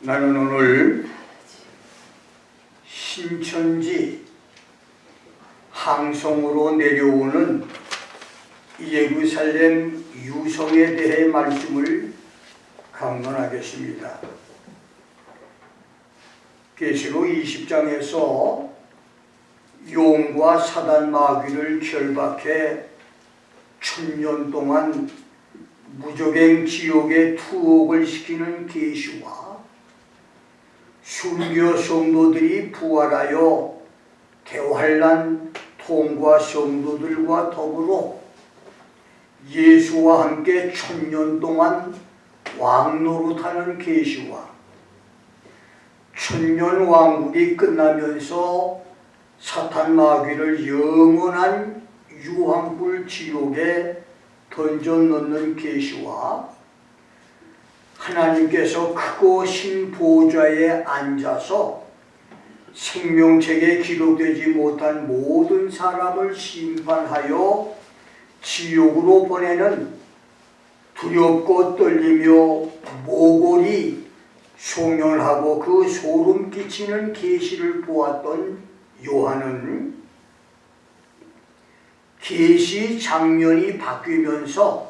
나는 오늘 신천지 항성으로 내려오는 예루살렘 유성에 대해 말씀을 강론하겠습니다. 계시록 20장에서 용과 사단 마귀를 결박해 1000년 동안 무적행 지옥에 투옥을 시키는 계시와 순교 성도들이 부활하여 대환란 통과 성도들과 더불어 예수와 함께 1000년 동안 왕노릇하는 계시와 1000년 왕국이 끝나면서 사탄 마귀를 영원한 유황불 지옥에 던져넣는 계시와 하나님께서 크고 신 보좌에 앉아서 생명책에 기록되지 못한 모든 사람을 심판하여 지옥으로 보내는 두렵고 떨리며 모골이 송연하고 그 소름 끼치는 계시를 보았던 요한은 계시 장면이 바뀌면서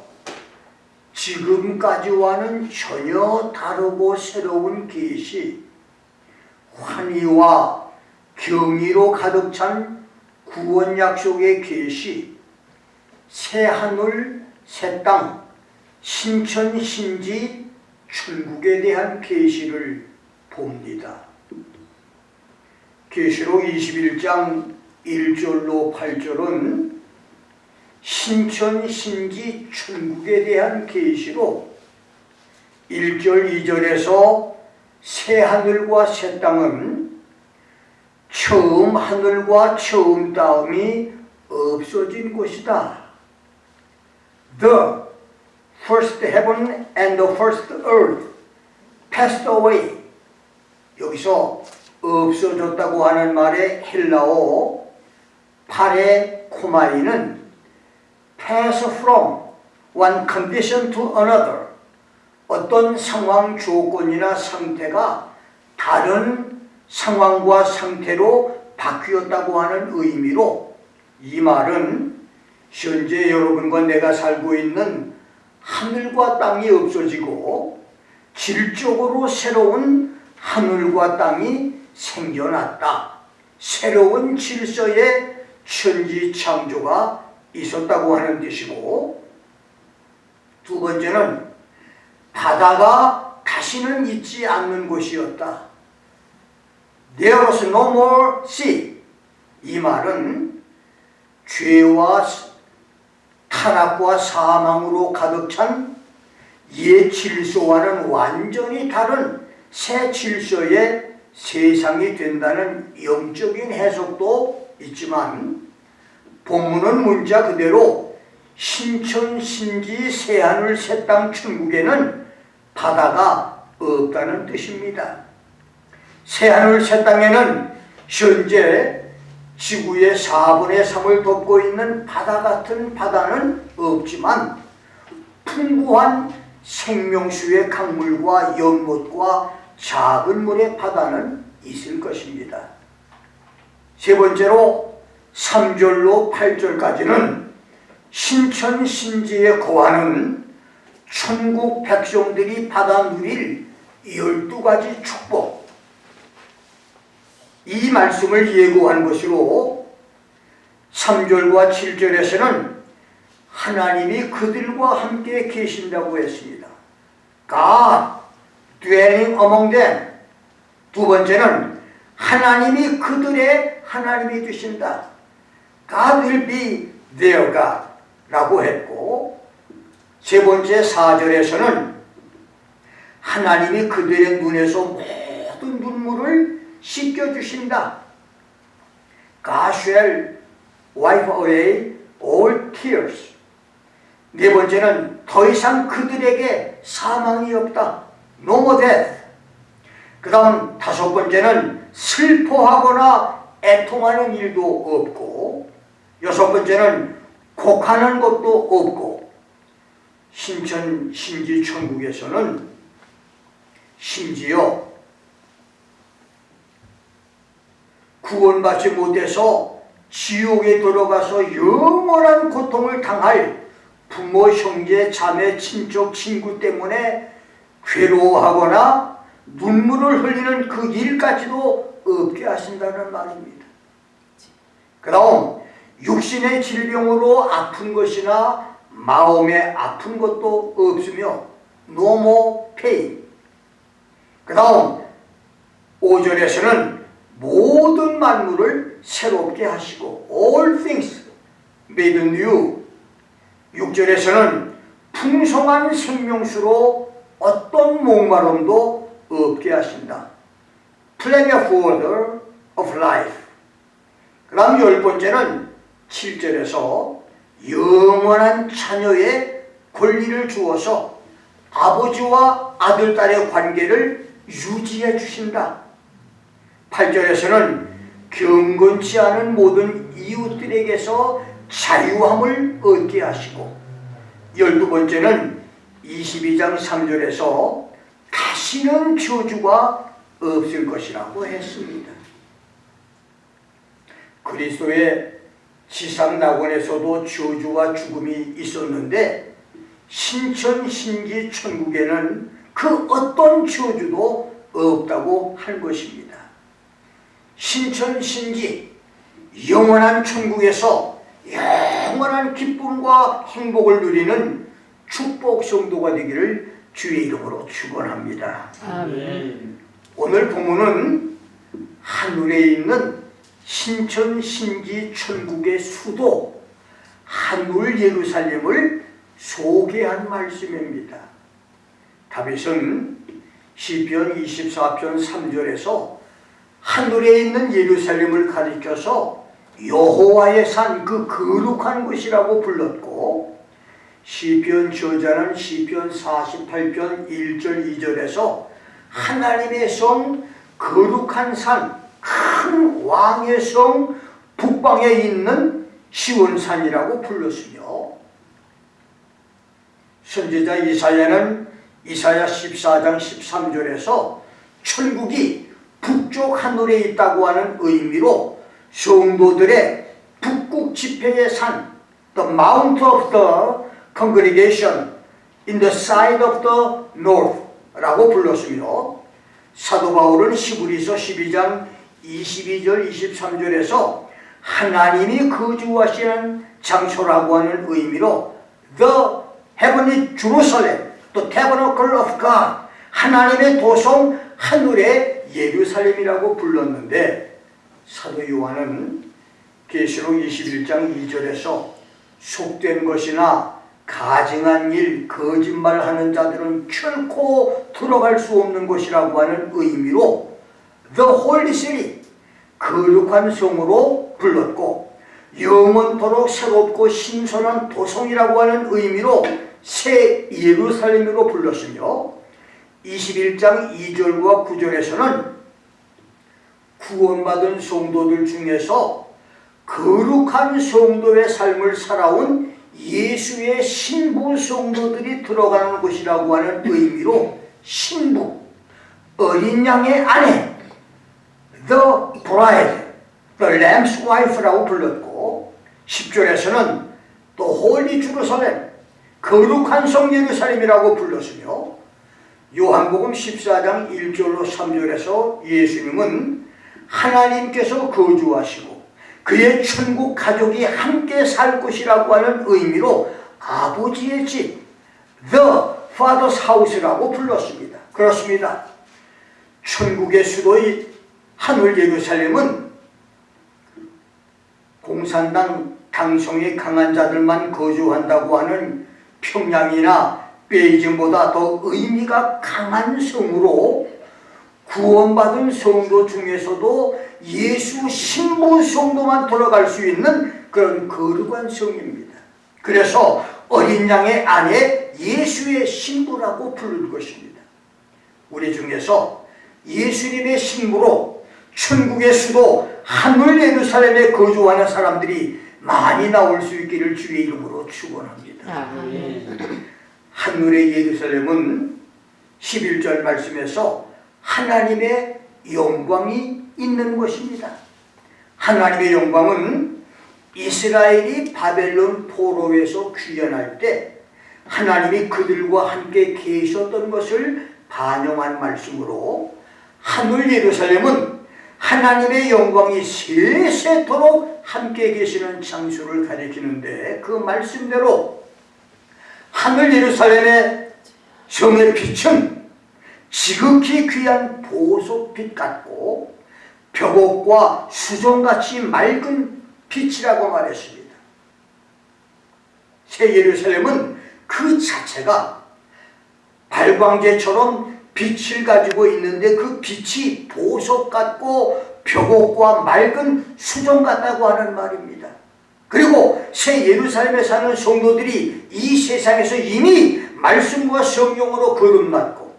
지금까지와는 전혀 다르고 새로운 계시, 환희와 경의로 가득 찬 구원 약속의 계시, 새 하늘, 새 땅, 신천, 신지, 천국에 대한 계시를 봅니다. 계시록 21장 1절로 8절은 신천, 신지, 천국에 대한 계시로 1절, 2절에서 새 하늘과 새 땅은 처음 하늘과 처음 땅이 없어진 곳이다. The first heaven and the first earth passed away. 여기서 없어졌다고 하는 말의 헬라어 파레 코마이는 pass from one condition to another, 어떤 상황, 조건이나 상태가 다른 상황과 상태로 바뀌었다고 하는 의미로, 이 말은 현재 여러분과 내가 살고 있는 하늘과 땅이 없어지고 질적으로 새로운 하늘과 땅이 생겨났다. 새로운 질서의 천지 창조가 있었다고 하는 뜻이고, 두 번째는 바다가 다시는 있지 않는 곳이었다. There was no more sea. 이 말은 죄와 타락과 사망으로 가득 찬 옛 질서와는 완전히 다른 새 질서의 세상이 된다는 영적인 해석도 있지만, 본문은 문자 그대로 신천, 신지, 새하늘, 새 땅, 천국에는 바다가 없다는 뜻입니다. 새하늘, 새 땅에는 현재 지구의 4분의 3을 덮고 있는 바다 같은 바다는 없지만 풍부한 생명수의 강물과 연못과 작은 물의 바다는 있을 것입니다. 세 번째로 3절로 8절까지는 신천, 신지에 거하는 천국 백성들이 받아 누릴 12가지 축복, 이 말씀을 예고한 것으로 3절과 7절에서는 하나님이 그들과 함께 계신다고 했습니다. God dwelling among them. 두 번째는 하나님이 그들의 하나님이 되신다. God will be their God 라고 했고, 세 번째 4절에서는 하나님이 그들의 눈에서 모든 눈물을 씻겨주신다. God shall wipe away all tears. 네 번째는 더 이상 그들에게 사망이 없다. No more death. 그 다음 다섯 번째는 슬퍼하거나 애통하는 일도 없고, 여섯 번째는 곡하는 것도 없고, 신천, 신지, 천국에서는 심지어 구원받지 못해서 지옥에 들어가서 영원한 고통을 당할 부모, 형제, 자매, 친척, 친구 때문에 괴로워하거나 눈물을 흘리는 그 일까지도 없게 하신다는 말입니다. 그 다음 육신의 질병으로 아픈 것이나 마음에 아픈 것도 없으며 no more pain. 그 다음 5절에서는 모든 만물을 새롭게 하시고 all things made new. 6절에서는 풍성한 생명수로 어떤 목마름도 없게 하신다. Plenty of water of life. 그 다음 10번째는 7절에서 영원한 자녀의 권리를 주어서 아버지와 아들, 딸의 관계를 유지해 주신다. 8절에서는 경건치 않은 모든 이웃들에게서 자유함을 얻게 하시고 12번째는 22장 3절에서 다시는 저주가 없을 것이라고 했습니다. 그리스도의 지상 낙원에서도 저주와 죽음이 있었는데 신천신기 천국에는 그 어떤 저주도 없다고 할 것입니다. 신천신기 영원한 천국에서 영원한 기쁨과 행복을 누리는 축복 성도가 되기를 주의 이름으로 축원합니다. 아멘. 오늘 본문은 하늘에 있는 신천신기 천국의 수도 하늘 예루살렘을 소개한 말씀입니다. 다윗은 시편 24편 3절에서 하늘에 있는 예루살렘을 가리켜서 여호와의 산, 그 거룩한 곳이라고 불렀고, 시편 저자는 시편 48편 1절 2절에서 하나님의 성, 거룩한 산, 큰 왕의 성 북방에 있는 시온산이라고 불렀으며, 선지자 이사야는 이사야 14장 13절에서 천국이 북쪽 하늘에 있다고 하는 의미로 성도들의 북극 지폐의 산, the mount of the congregation in the side of the north 라고 불렀으며, 사도 바울은 히브리서 12장 22절 23절에서 하나님이 거주하시는 장소라고 하는 의미로 the heavenly Jerusalem, the tabernacle of God, 하나님의 도성 하늘의 예루살렘이라고 불렀는데, 사도 요한은 계시록 21장 2절에서 속된 것이나 가증한 일, 거짓말하는 자들은 결코 들어갈 수 없는 곳이라고 하는 의미로 The Holy City, 거룩한 성으로 불렀고, 영원토록 새롭고 신선한 도성이라고 하는 의미로 새 예루살렘으로 불렀으며, 21장 2절과 9절에서는 구원받은 성도들 중에서 거룩한 성도의 삶을 살아온 예수의 신부 성도들이 들어가는 곳이라고 하는 의미로 신부, 어린 양의 아내, the bride, the lamb's wife라고 불렀고, 10절에서는 the holy Jerusalem, 거룩한 성 예루살렘이라고 불렀으며, 요한복음 14장 1절로 3절에서 예수님은 하나님께서 거주하시고 그의 천국 가족이 함께 살 곳이라고 하는 의미로 아버지의 집, the father's house라고 불렀습니다. 그렇습니다. 천국의 수도의 하늘 예루살렘은 공산당 당성이 강한 자들만 거주한다고 하는 평양이나 베이징보다 더 의미가 강한 성으로 구원받은 성도 중에서도 예수 신부 성도만 들어갈 수 있는 그런 거룩한 성입니다. 그래서 어린 양의 아내 예수의 신부라고 부를 것입니다. 우리 중에서 예수님의 신부로 천국의 수도 하늘 예루살렘에 거주하는 사람들이 많이 나올 수 있기를 주의 이름으로 축원합니다. 아멘. 하늘의 예루살렘은 11절 말씀에서 하나님의 영광이 있는 곳입니다. 하나님의 영광은 이스라엘이 바벨론 포로에서 귀환할 때 하나님이 그들과 함께 계셨던 것을 반영한 말씀으로, 하늘 예루살렘은 하나님의 영광이 세세토록 함께 계시는 장소를 가리키는데, 그 말씀대로 하늘 예루살렘의 성의 빛은 지극히 귀한 보석빛 같고 벽옥과 수정같이 맑은 빛이라고 말했습니다. 새 예루살렘은 그 자체가 발광제처럼 빛을 가지고 있는데, 그 빛이 보석 같고 벽옥과 맑은 수정 같다고 하는 말입니다. 그리고 새 예루살렘에 사는 성도들이 이 세상에서 이미 말씀과 성령으로 거듭났고,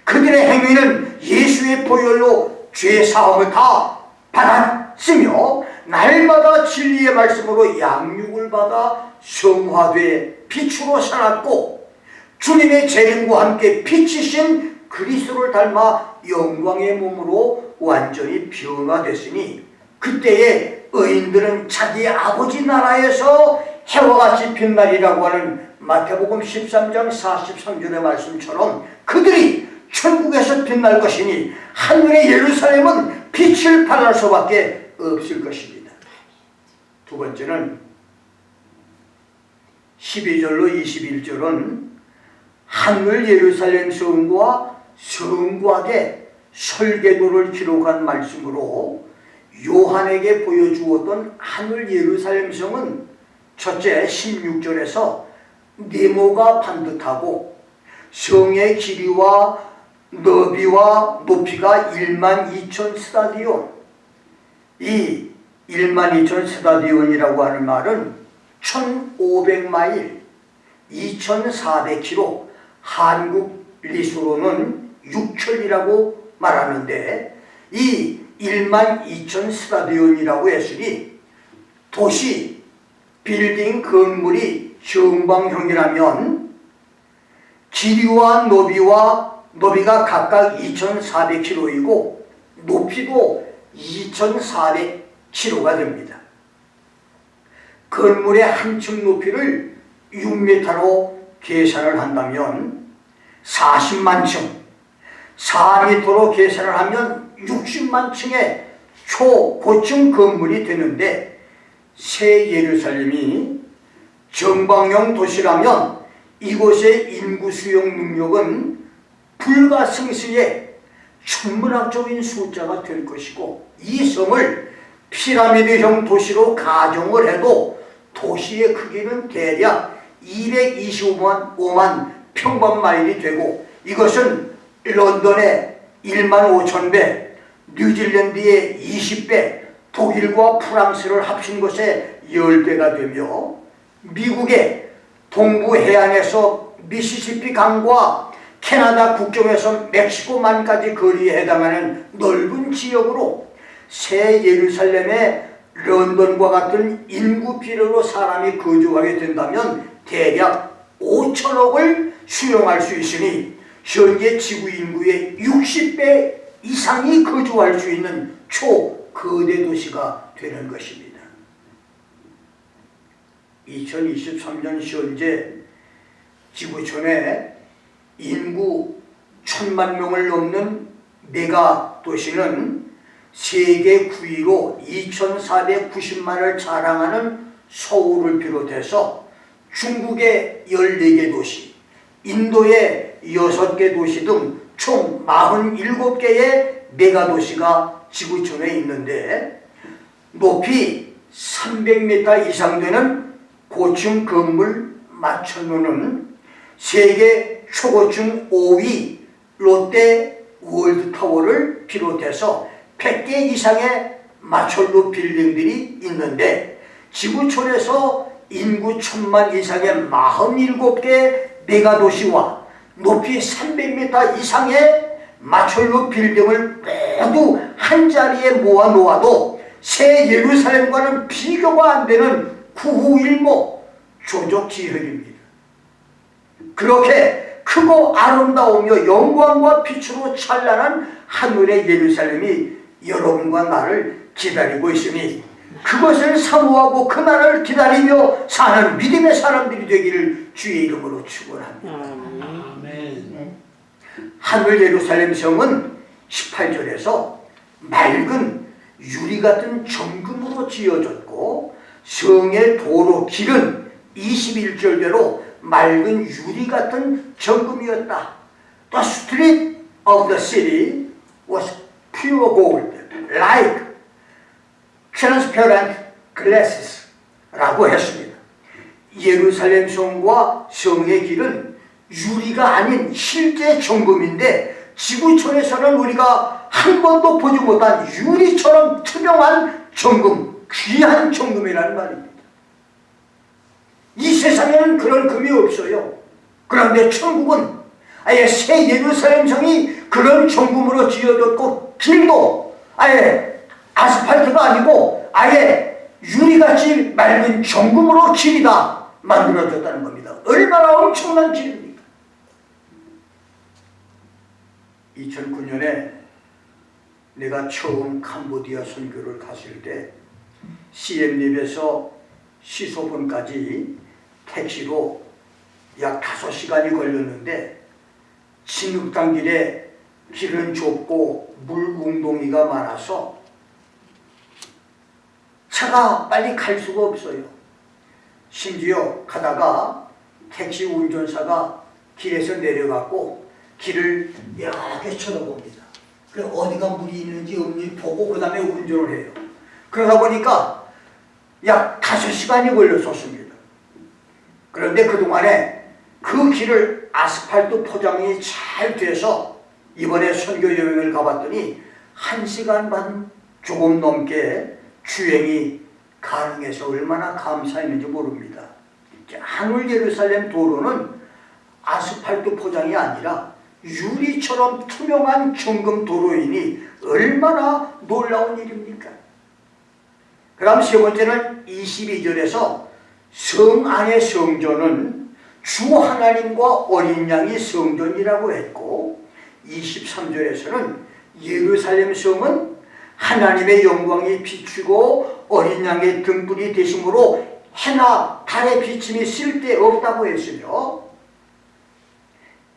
그들의 행위는 예수의 보혈로 죄 사함을 다 받았으며 날마다 진리의 말씀으로 양육을 받아 성화돼 빛으로 살았고, 주님의 재림과 함께 빛이신 그리스도를 닮아 영광의 몸으로 완전히 변화됐으니, 그때에 의인들은 자기 아버지 나라에서 해와 같이 빛나리라고 하는 마태복음 13장 43절의 말씀처럼 그들이 천국에서 빛날 것이니 하늘의 예루살렘은 빛을 발할 수밖에 없을 것입니다. 두 번째는 12절로 21절은 하늘 예루살렘 성과 성곽의 설계도를 기록한 말씀으로, 요한에게 보여주었던 하늘 예루살렘 성은 첫째 16절에서 네모가 반듯하고 성의 길이와 너비와 높이가 12,000 스타디온, 이 12,000 스타디온이라고 하는 말은 1,500마일 2,400km, 한국 리수로는 6천이라고 말하는데, 이 12,000 스타디온이라고 했으니 도시 빌딩 건물이 형방형이라면 길이와 너비가 각각 2,400km이고 높이도 2,400km가 됩니다. 건물의 한 층 높이를 6m로 계산을 한다면 40만 층, 4m로 계산을 하면 60만 층의 초고층 건물이 되는데, 새 예루살렘이 정방형 도시라면 이곳의 인구 수용 능력은 불가승시의 천문학적인 숫자가 될 것이고, 이 성을 피라미드형 도시로 가정을 해도 도시의 크기는 대략 225만 평방마일이 되고, 이것은 런던의 15,000배, 뉴질랜드의 20배, 독일과 프랑스를 합친 것의 10배가 되며, 미국의 동부 해안에서 미시시피 강과 캐나다 국경에서 멕시코만까지 거리에 해당하는 넓은 지역으로 새 예루살렘의 런던과 같은 인구 비례로 사람이 거주하게 된다면 대략 5천억을 수용할 수 있으니 현재 지구 인구의 60배 이상이 거주할 수 있는 초거대 도시가 되는 것입니다. 2023년 현재 지구촌에 인구 1,000만 명을 넘는 메가 도시는 세계 9위로 2,490만을 자랑하는 서울을 비롯해서 중국의 14개 도시, 인도의 6개 도시 등 총 47개의 메가도시가 지구촌에 있는데, 높이 300m 이상 되는 고층 건물 맞춰놓는 세계 초고층 5위 롯데 월드타워를 비롯해서 100개 이상의 마철로 빌딩들이 있는데, 지구촌에서 인구 1,000만 이상의 47개 메가도시와 높이 300m 이상의 마철로 빌딩을 모두 한자리에 모아 놓아도 새 예루살렘과는 비교가 안 되는 구후일모 조족지혈입니다. 그렇게 크고 아름다우며 영광과 빛으로 찬란한 하늘의 예루살렘이 여러분과 나를 기다리고 있으니 그것을 사모하고 그 날을 기다리며 사는 믿음의 사람들이 되기를 주의 이름으로 축원합니다. 아멘. 하늘 예루살렘 성은 18절에서 맑은 유리 같은 정금으로 지어졌고 성의 도로 길은 21절대로 맑은 유리 같은 정금이었다. The street of the city was pure gold, like transparent glasses 라고 했습니다. 예루살렘 성과 성의 길은 유리가 아닌 실제 정금인데 지구촌에서는 우리가 한 번도 보지 못한 유리처럼 투명한 정금, 귀한 정금이라는 말입니다. 이 세상에는 그런 금이 없어요. 그런데 천국은 아예 새 예루살렘 성이 그런 정금으로 지어졌고 길도 아예 아스팔트가 아니고 아예 유리같이 맑은 정금으로 길이 다 만들어졌다는 겁니다. 얼마나 엄청난 길입니까? 2009년에 내가 처음 캄보디아 선교를 갔을 때 시엠립에서 시소본까지 택시로 약 5시간이 걸렸는데 진흙탕길에 길은 좁고 물 웅덩이가 많아서 차가 빨리 갈 수가 없어요. 심지어 가다가 택시 운전사가 길에서 내려갔고 길을 이렇게 쳐다봅니다. 그래서 어디가 물이 있는지 없는지 보고 그 다음에 운전을 해요. 그러다 보니까 약 5시간이 걸렸었습니다. 그런데 그동안에 그 길을 아스팔트 포장이 잘 돼서 이번에 선교 여행을 가봤더니 1시간 반 조금 넘게 주행이 가능해서 얼마나 감사했는지 모릅니다. 하늘 예루살렘 도로는 아스팔트 포장이 아니라 유리처럼 투명한 정금 도로이니 얼마나 놀라운 일입니까? 그럼 세 번째는 22절에서 성 안의 성전은 주 하나님과 어린 양이 성전이라고 했고 23절에서는 예루살렘 성은 하나님의 영광이 비추고 어린 양의 등불이 되심으로 해나 달의 비침이 쓸데없다고 했으며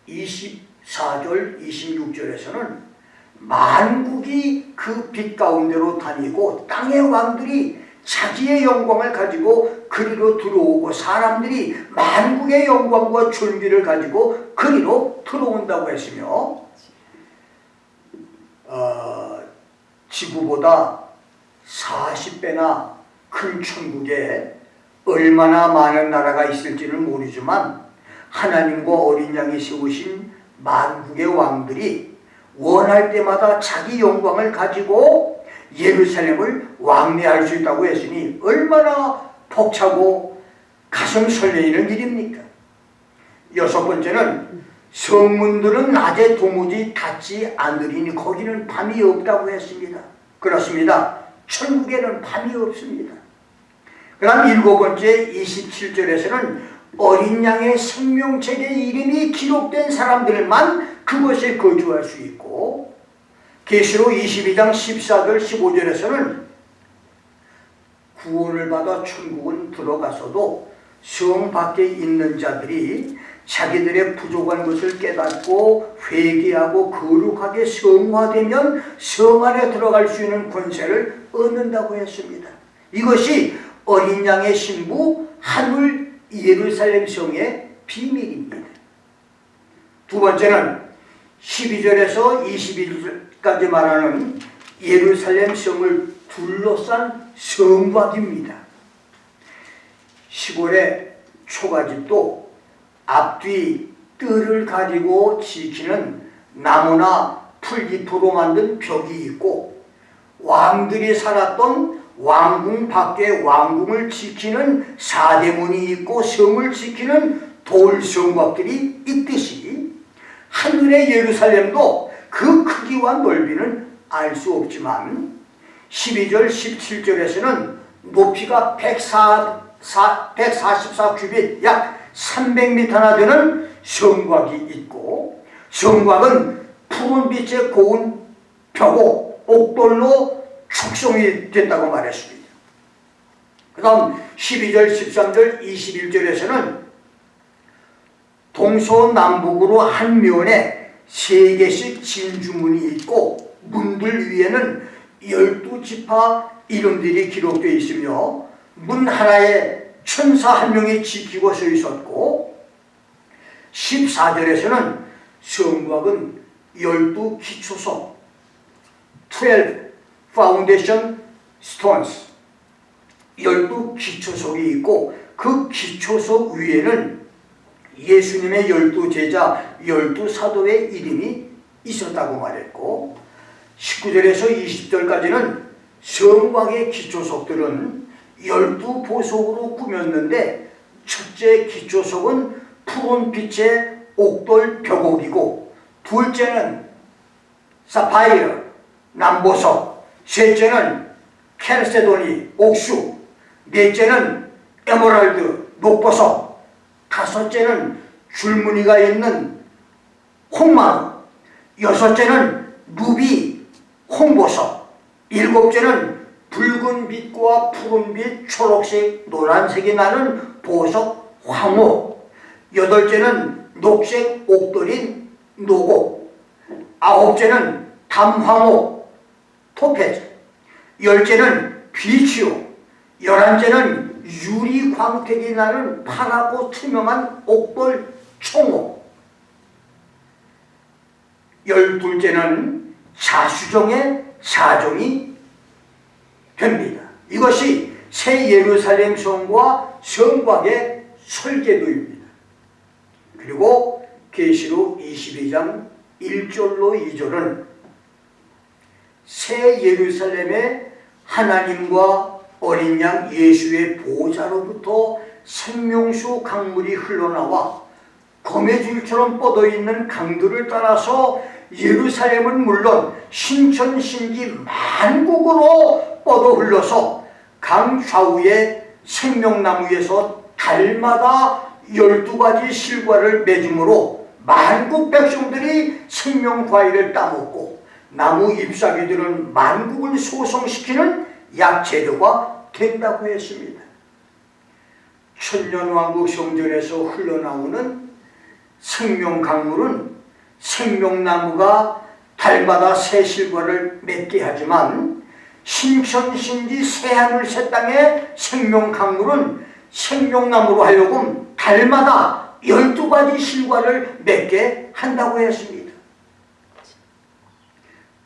24절 26절에서는 만국이 그 빛 가운데로 다니고 땅의 왕들이 자기의 영광을 가지고 그리로 들어오고 사람들이 만국의 영광과 존귀를 가지고 그리로 들어온다고 했으며 지구보다 40배나 큰 천국에 얼마나 많은 나라가 있을지는 모르지만 하나님과 어린 양이 세우신 만국의 왕들이 원할 때마다 자기 영광을 가지고 예루살렘을 왕래할 수 있다고 했으니 얼마나 벅차고 가슴 설레이는 일입니까? 여섯 번째는 성문들은 낮에 도무지 닫지 않으리니 거기는 밤이 없다고 했습니다. 그렇습니다. 천국에는 밤이 없습니다. 그다음 일곱 번째 27절에서는 어린 양의 생명책의 이름이 기록된 사람들만 그곳에 거주할 수 있고 계시록 22장 14절 15절에서는 구원을 받아 천국은 들어가서도 성 밖에 있는 자들이 자기들의 부족한 것을 깨닫고 회개하고 거룩하게 성화되면 성 안에 들어갈 수 있는 권세를 얻는다고 했습니다. 이것이 어린 양의 신부 하늘 예루살렘 성의 비밀입니다. 두 번째는 12절에서 21절까지 말하는 예루살렘 성을 둘러싼 성곽입니다. 시골의 초가집도 앞뒤 뜰을 가지고 지키는 나무나 풀잎으로 만든 벽이 있고 왕들이 살았던 왕궁 밖에 왕궁을 지키는 사대문이 있고 성을 지키는 돌성곽들이 있듯이 하늘의 예루살렘도 그 크기와 넓이는 알 수 없지만 12절 17절에서는 높이가 144 규빗 약 300m나 되는 성곽이 있고 성곽은 푸른빛의 고운 벽고 옥돌로 축성이 됐다고 말했습니다. 그 다음 12절, 13절, 21절에서는 동서남북으로 한 면에 3개씩 진주문이 있고 문들 위에는 12지파 이름들이 기록되어 있으며 문 하나에 천사 1명이 지키고 서 있었고 14절에서는 성곽은 12기초석 12 foundation stones 12기초석이 있고 그 기초석 위에는 예수님의 12제자 12사도의 이름이 있었다고 말했고 19절에서 20절까지는 성곽의 기초석들은 12보석으로 꾸몄는데 첫째 기초석은 푸른 빛의 옥돌 벽옥이고 둘째는 사파이어 남보석, 셋째는 켈세도니 옥수, 넷째는 에메랄드 녹보석, 다섯째는 줄무늬가 있는 홍마루, 여섯째는 루비 홍보석, 일곱째는 붉은 빛과 푸른 빛, 초록색, 노란색이 나는 보석 황호, 여덟째는 녹색 옥돌인 노곡, 아홉째는 담황호 토페즈, 열째는 비치오, 11째는 유리 광택이 나는 파랗고 투명한 옥돌 총호, 12째는 자수정의 사정이 됩니다. 이것이 새 예루살렘 성과 성곽의 설계도입니다. 그리고 계시록 22장 1절로 2절은 새 예루살렘의 하나님과 어린 양 예수의 보좌로부터 생명수 강물이 흘러나와 거매줄처럼 뻗어있는 강들을 따라서 예루살렘은 물론 신천신지 만국으로 뻗어 흘러서 강 좌우의 생명나무에서 달마다 12가지 실과를 맺음으로 만국 백성들이 생명과일을 따먹고 나무 잎사귀들은 만국을 소성시키는 약재료가 된다고 했습니다. 천년왕국 성전에서 흘러나오는 생명강물은 생명나무가 달마다 새 실과를 맺게 하지만 신천신지 새하늘 새 땅의 생명강물은 생명나무로 하여금 달마다 12가지 실과를 맺게 한다고 했습니다.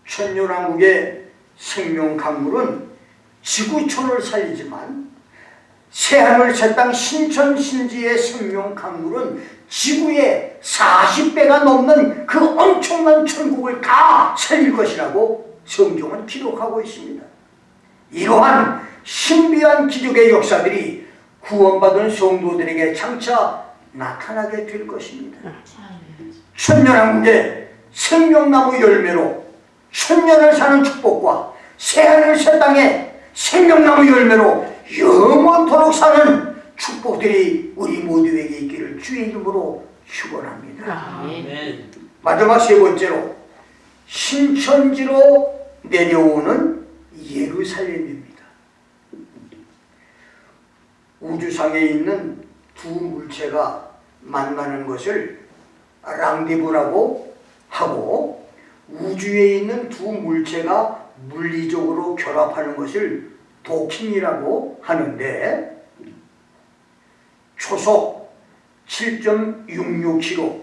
천년왕국의 생명강물은 지구촌을 살리지만 새하늘 새땅 신천신지의 생명강물은 지구의 40배가 넘는 그 엄청난 천국을 다 살릴 것이라고 성경은 기록하고 있습니다. 이러한 신비한 기적의 역사들이 구원받은 성도들에게 장차 나타나게 될 것입니다. 천년왕국의 생명나무 열매로 천년을 사는 축복과 새하늘 새 땅의 생명나무 열매로 영원토록 사는 축복들이 우리 모두에게 있기를 주의 이름으로 축원합니다. 아멘. 마지막 세 번째로 신천지로 내려오는 예루살렘입니다. 우주상에 있는 두 물체가 만나는 것을 랑데부라고 하고 우주에 있는 두 물체가 물리적으로 결합하는 것을 도킹이라고 하는데 초속 7.66km,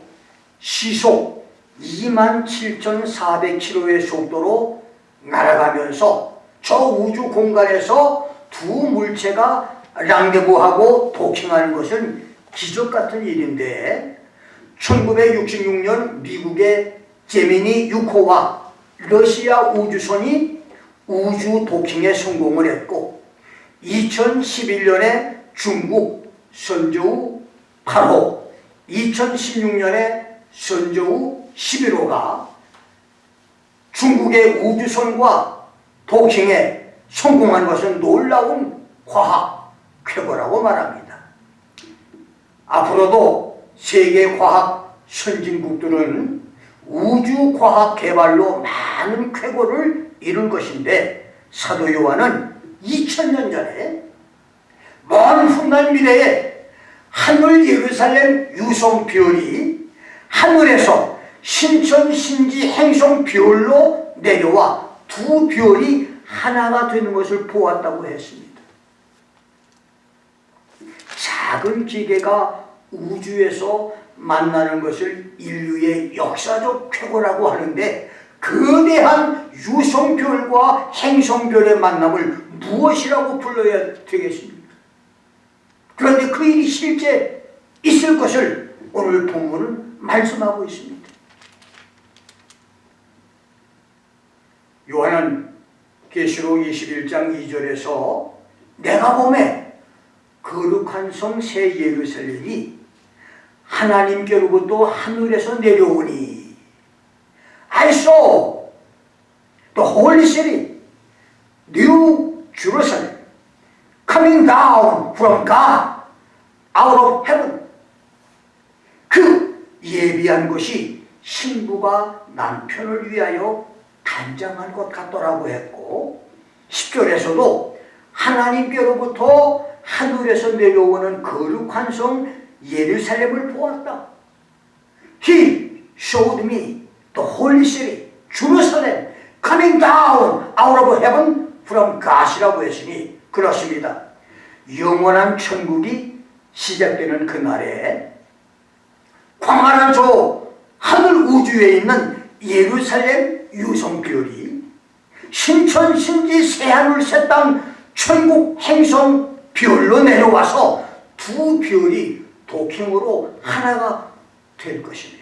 시속 27,400km의 속도로 날아가면서 저 우주 공간에서 두 물체가 랑데부하고 도킹하는 것은 기적 같은 일인데 1966년 미국의 제미니 6호와 러시아 우주선이 우주 도킹에 성공을 했고 2011년에 중국 선저우 8호, 2016년에 선저우 11호가 중국의 우주선과 도킹에 성공한 것은 놀라운 과학 쾌거라고 말합니다. 앞으로도 세계 과학 선진국들은 우주 과학 개발로 많은 쾌거를 이룰 것인데 사도 요한은 2000년 전에 먼 훗날 미래에 하늘 예루살렘 유성 별이 하늘에서 신천 신지 행성 별로 내려와 두 별이 하나가 되는 것을 보았다고 했습니다. 작은 기계가 우주에서 만나는 것을 인류의 역사적 쾌거라고 하는데, 거대한 유성별과 행성별의 만남을 무엇이라고 불러야 되겠습니까? 그런데 그 일이 실제 있을 것을 오늘 본문은 말씀하고 있습니다. 요한은 계시록 21장 2절에서 내가 보매 거룩한 성 새 예루살렘이 하나님께로부터 하늘에서 내려오니, I saw the holy city, New Jerusalem, coming down from God out of heaven. 그 예비한 것이 신부가 남편을 위하여 단장한 것 같더라고 했고, 10절에서도 하나님께로부터 하늘에서 내려오는 거룩한 성 예루살렘을 보았다. He showed me the holy city, Jerusalem, coming down out of heaven from God이라고 했으니, 그렇습니다. 영원한 천국이 시작되는 그날에 광활한 저 하늘 우주에 있는 예루살렘 유성별이 신천 신지 새하늘 새 땅 천국 행성 별로 내려와서 두 별이 도킹으로 하나가 될 것입니다.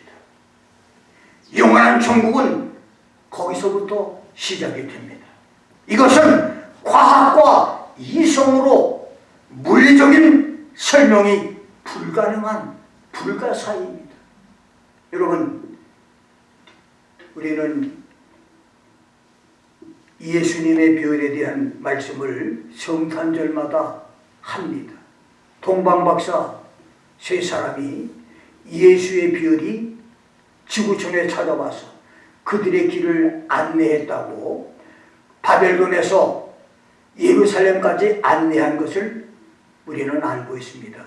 영원한 천국은 거기서부터 시작이 됩니다. 이것은 과학과 이성으로 물리적인 설명이 불가능한 불가사의입니다. 여러분, 우리는 예수님의 별에 대한 말씀을 성탄절마다 합니다. 동방박사 세 사람이 예수의 별이 지구촌에 찾아와서 그들의 길을 안내했다고 바벨론에서 예루살렘까지 안내한 것을 우리는 알고 있습니다.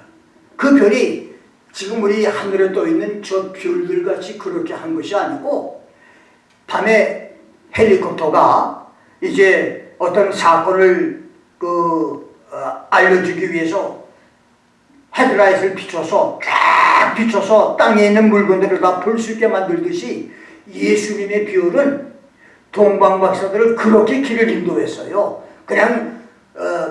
그 별이 지금 우리 하늘에 떠 있는 저 별들같이 그렇게 한 것이 아니고, 밤에 헬리콥터가 이제 어떤 사건을 알려주기 위해서 헤드라이트를 비춰서 쫙 비춰서 땅에 있는 물건들을 다 볼 수 있게 만들듯이 예수님의 별은 동방박사들을 그렇게 길을 인도했어요. 그냥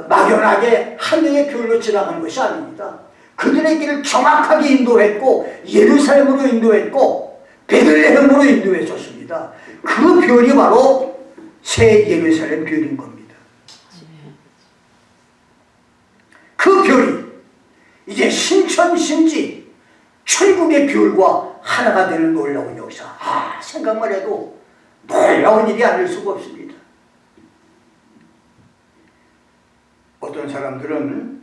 막연하게 하늘의 별로 지나간 것이 아닙니다. 그들의 길을 정확하게 인도했고, 예루살렘으로 인도했고, 베들레헴으로 인도했었습니다. 그 별이 바로 새 예루살렘 별인 겁니다. 그 별이 이제 신천신지 천국의 별과 하나가 되는 놀라운 역사. 생각만 해도 놀라운 일이 아닐 수가 없습니다. 어떤 사람들은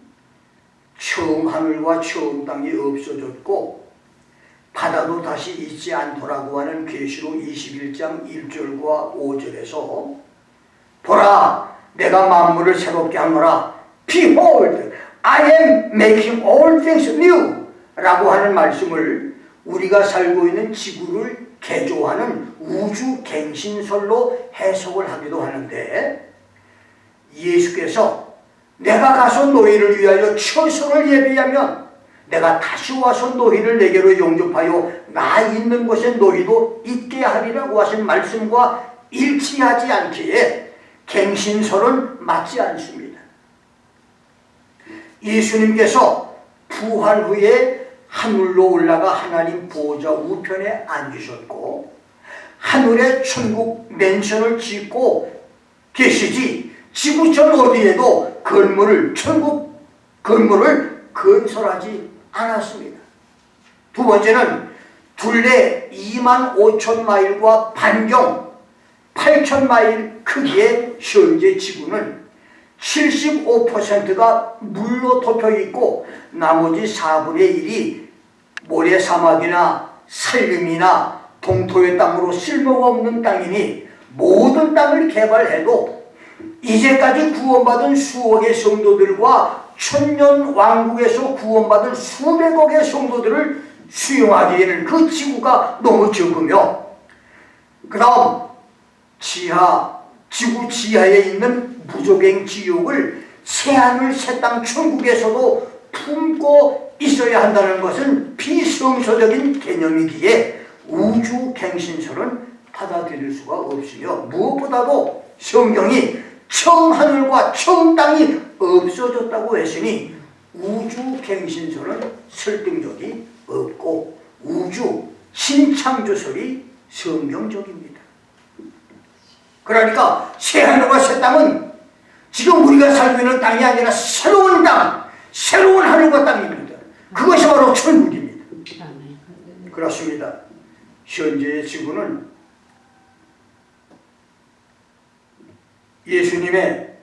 처음 하늘과 처음 땅이 없어졌고 바다도 다시 있지 않더라고 하는 계시록 21장 1절과 5절에서 보라, 내가 만물을 새롭게 하노라. Behold, I am making all things new 라고 하는 말씀을 우리가 살고 있는 지구를 개조하는 우주갱신설로 해석을 하기도 하는데, 예수께서 내가 가서 너희를 위하여 처소를 예비하면 내가 다시 와서 너희를 내게로 영접하여 나 있는 곳에 너희도 있게 하리라고 하신 말씀과 일치하지 않기에 갱신설은 맞지 않습니다. 예수님께서 부활 후에 하늘로 올라가 하나님 보좌 우편에 앉으셨고 하늘에 천국 맨션을 짓고 계시지, 지구촌 어디에도 천국 건물을 건설하지 않았습니다. 두 번째는 둘레 25,000마일과 반경 8,000마일 크기의 현재 지구는 75%가 물로 덮여 있고 나머지 4분의 1이 모래사막이나 산림이나 동토의 땅으로 쓸모가 없는 땅이니, 모든 땅을 개발해도 이제까지 구원받은 수억의 성도들과 천년 왕국에서 구원받을 수백억의 성도들을 수용하기에는 그 지구가 너무 적으며, 그 다음 지구 지하에 있는 무조갱 지옥을 새하늘 새땅 천국에서도 품고 있어야 한다는 것은 비성서적인 개념이기에 우주갱신설은 받아들일 수가 없으며, 무엇보다도 성경이 처음 하늘과 처음 땅이 없어졌다고 했으니 우주갱신설은 설득력이 없고 우주 신창조설이 성경적입니다. 그러니까 새하늘과 새 땅은 지금 우리가 살고 있는 땅이 아니라 새로운 땅, 새로운 하늘과 땅입니다. 그것이 바로 천국입니다. 그렇습니다. 현재의 지구는 예수님의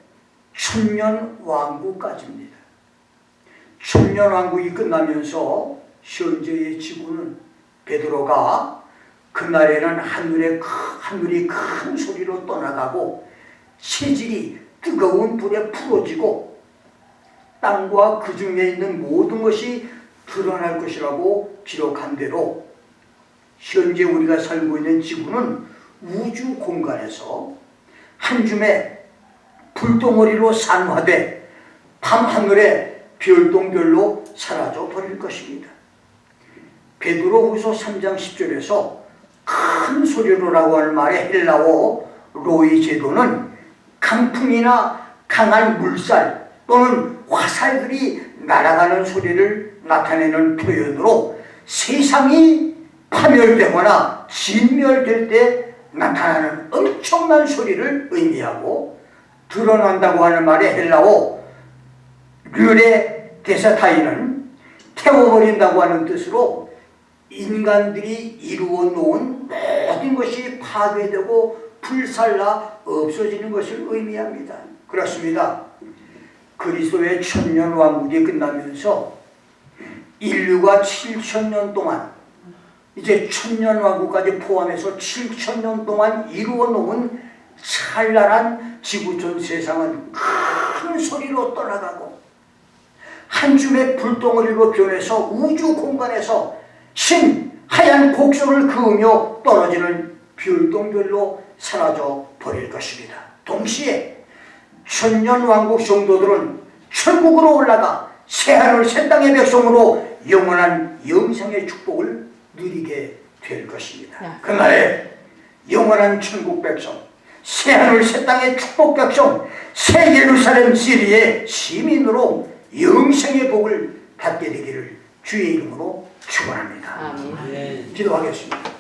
천년 왕국까지입니다. 천년 왕국이 끝나면서 현재의 지구는 베드로가 그날에는 하늘이 큰 소리로 떠나가고 세질이 뜨거운 불에 풀어지고 땅과 그 중에 있는 모든 것이 드러날 것이라고 기록한 대로 현재 우리가 살고 있는 지구는 우주 공간에서 한 줌의 불덩어리로 산화돼 밤하늘의 별똥별로 사라져 버릴 것입니다. 베드로후서 3장 10절에서 큰 소리로라고 하는 말의 헬라어 로이 제도는 강풍이나 강한 물살 또는 화살들이 날아가는 소리를 나타내는 표현으로 세상이 파멸되거나 진멸될 때 나타나는 엄청난 소리를 의미하고, 드러난다고 하는 말의 헬라어 르레 데사타이는 태워버린다고 하는 뜻으로 인간들이 이루어 놓은 모든 것이 파괴되고 불살라 없어지는 것을 의미합니다. 그렇습니다. 그리스도의 천년 왕국이 끝나면서 인류가 7,000년 동안, 이제 천년 왕국까지 포함해서 7,000년 동안 이루어 놓은 찬란한 지구촌 세상은 큰 소리로 떠나가고 한 줌의 불덩어리로 변해서 우주 공간에서 하얀 곡선을 그으며 떨어지는 별똥별로 사라져 버릴 것입니다. 동시에 천년왕국 성도들은 천국으로 올라가 새하늘 새 땅의 백성으로 영원한 영생의 축복을 누리게 될 것입니다. 그날에 영원한 천국 백성, 새하늘 새 땅의 축복 백성, 새 예루살렘 시리의 시민으로 영생의 복을 받게 되기를 주의 이름으로 축원합니다. 아멘. 기도하겠습니다.